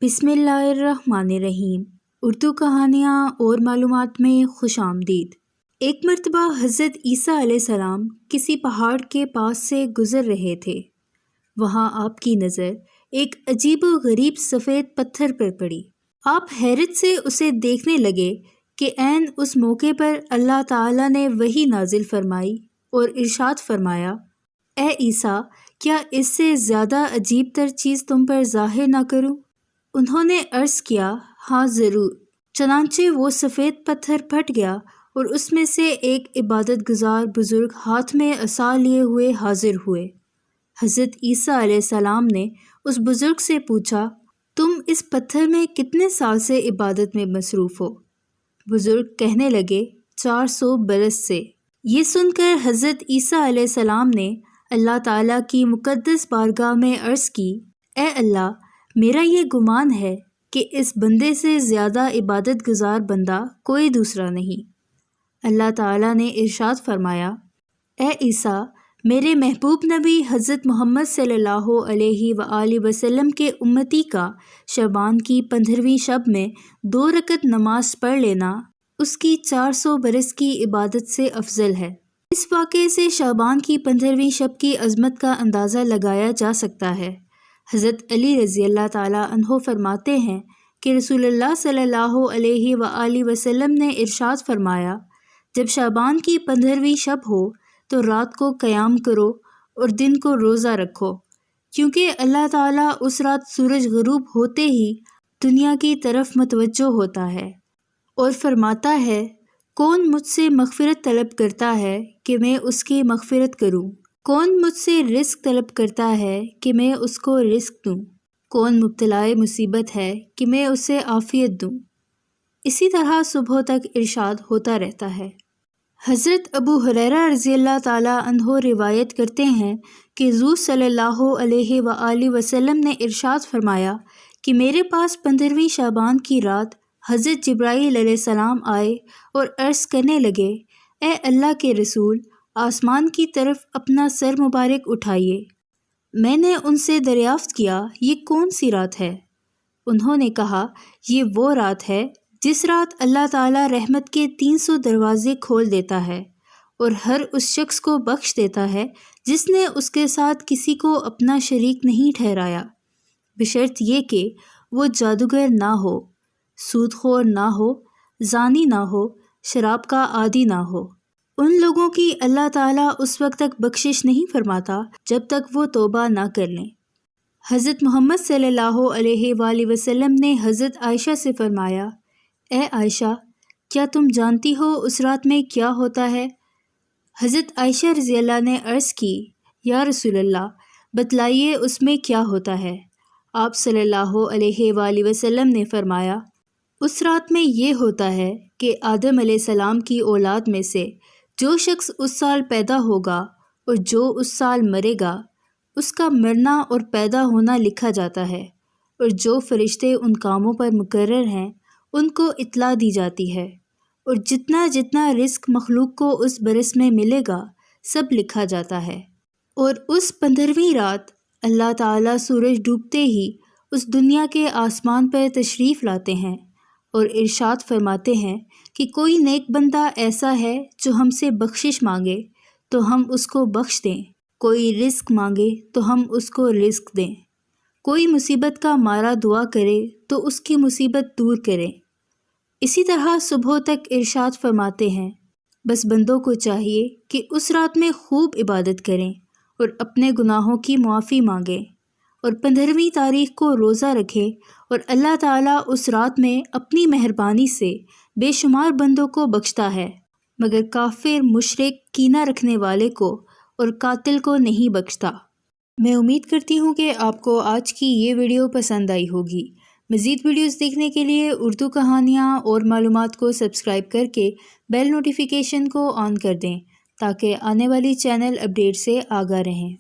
बिस्मिल्लाहिर्रहमानिर्रहीम। उर्दू कहानियाँ और मालूमात में खुश आमदीद। एक मर्तबा हज़रत ईसा अलैहिस्सलाम किसी पहाड़ के पास से गुज़र रहे थे। वहाँ आपकी नज़र एक अजीब व गरीब सफ़ेद पत्थर पर पड़ी। आप हैरत से उसे देखने लगे कि ऐन उस मौके पर अल्लाह ताला ने वही नाजिल फरमाई और इरशाद फरमाया, ए ईसा, क्या इससे ज़्यादा अजीब तर चीज़ तुम पर ज़ाहिर ना करूँ? उन्होंने अर्ज़ किया, हाँ ज़रूर। चनांचे वो सफ़ेद पत्थर फट गया और उसमें से एक इबादत गुज़ार बुज़ुर्ग हाथ में असा लिए हुए हाजिर हुए। हज़रत ईसा अलैहिस्सलाम ने उस बुज़ुर्ग से पूछा, तुम इस पत्थर में कितने साल से इबादत में मसरूफ़ हो? बुज़ुर्ग कहने लगे, 400 बरस से। ये सुनकर हज़रत ईसा अलैहिस्सलाम ने अल्लाह ताला की मुक़द्दस बारगाह में अर्ज़ की, ए अल्लाह, मेरा ये गुमान है कि इस बंदे से ज़्यादा इबादत गुज़ार बंदा कोई दूसरा नहीं। अल्लाह ताला ने इरशाद फरमाया, ए ईसा, मेरे महबूब नबी हज़रत मोहम्मद सल्लल्लाहु अलैहि वआलिहि वसल्लम के उम्मती का शबान की 15वीं शब में 2 रकत नमाज पढ़ लेना उसकी 400 बरस की इबादत से अफजल है। इस वाक़े से शबान की 15वीं शब की अज़मत का अंदाज़ा लगाया जा सकता है। हज़रत अली रज़ी अल्लाह ताला अन्हो फरमाते हैं कि रसूलुल्लाह सल्लल्लाहु अलैहि वआलिहि वसल्लम ने इरशाद फरमाया, जब शबान की 15वीं शब हो तो रात को क़याम करो और दिन को रोज़ा रखो, क्योंकि अल्लाह ताला उस रात सूरज ग़ुरूब होते ही दुनिया की तरफ मतवज्जो होता है और फरमाता है, कौन मुझसे मग़फ़िरत तलब करता है कि मैं उसकी मग़फ़िरत करूँ? कौन मुझसे रिस्क तलब करता है कि मैं उसको रिस्क दूँ? कौन मुब्तलाए मुसीबत है कि मैं उसे आफ़ियत दूँ? इसी तरह सुबह तक इरशाद होता रहता है। हज़रत अबू हुरैरा रज़ी अल्लाह ताला अन्हो रिवायत करते हैं कि हुज़ूर सल्लल्लाहु अलैहि वआलिहि वसल्लम ने इरशाद फरमाया कि मेरे पास 15वीं शाबान की रात हज़रत जिब्राईल अलैहिस्सलाम आए और अर्ज़ करने लगे, ए अल्लाह के रसूल, आसमान की तरफ अपना सर मुबारक उठाइए। मैंने उनसे दरियाफ़्त किया, ये कौन सी रात है? उन्होंने कहा, ये वो रात है जिस रात अल्लाह ताला रहमत के 300 दरवाज़े खोल देता है और हर उस शख्स को बख्श देता है जिसने उसके साथ किसी को अपना शरीक नहीं ठहराया, बशर्त ये कि वो जादूगर ना हो, सूदखोर ना हो, ज़ानी ना हो, शराब का आदी ना हो। उन लोगों की अल्लाह ताला उस वक्त तक बख्शिश नहीं फरमाता जब तक वो तौबा ना कर लें। हज़रत मोहम्मद सल्लल्लाहु अलैहि वसल्लम ने हज़रत आयशा से फ़रमाया, ए आयशा, क्या तुम जानती हो उस रात में क्या होता है? हज़रत आयशा रज़ी अल्लाह ने अर्ज़ की, या रसूलल्लाह, बतलाइए उसमें क्या होता है? आप सल्लल्लाहु अलैहि वसल्लम ने फ़रमाया, उस रात में ये होता है कि आदम अलैहिस्सलाम की औलाद में से जो शख्स उस साल पैदा होगा और जो उस साल मरेगा, उसका मरना और पैदा होना लिखा जाता है, और जो फरिश्ते उन कामों पर मुकर्रर हैं उनको इत्ला दी जाती है, और जितना जितना रिस्क मखलूक को उस बरस में मिलेगा सब लिखा जाता है। और उस 15वीं रात अल्लाह ताला सूरज डूबते ही उस दुनिया के आसमान पर तशरीफ़ लाते हैं और इरशाद फरमाते हैं कि कोई नेक बंदा ऐसा है जो हमसे बख्शिश मांगे तो हम उसको बख्श दें, कोई रिस्क मांगे तो हम उसको रिस्क दें, कोई मुसीबत का मारा दुआ करे तो उसकी मुसीबत दूर करें। इसी तरह सुबह तक इरशाद फरमाते हैं, बस बंदों को चाहिए कि उस रात में खूब इबादत करें और अपने गुनाहों की मुआफ़ी मांगें और 15वीं तारीख़ को रोज़ा रखें, और अल्लाह ताला उस रात में अपनी मेहरबानी से बेशुमार बंदों को बख्शता है, मगर काफिर, मुशरिक, कीना रखने वाले को और कातिल को नहीं बख्शता। मैं उम्मीद करती हूँ कि आपको आज की ये वीडियो पसंद आई होगी। मज़ीद वीडियोस देखने के लिए उर्दू कहानियाँ और मालूमात को सब्सक्राइब करके बेल नोटिफिकेशन को ऑन कर दें ताकि आने वाली चैनल अपडेट से आगाह रहें।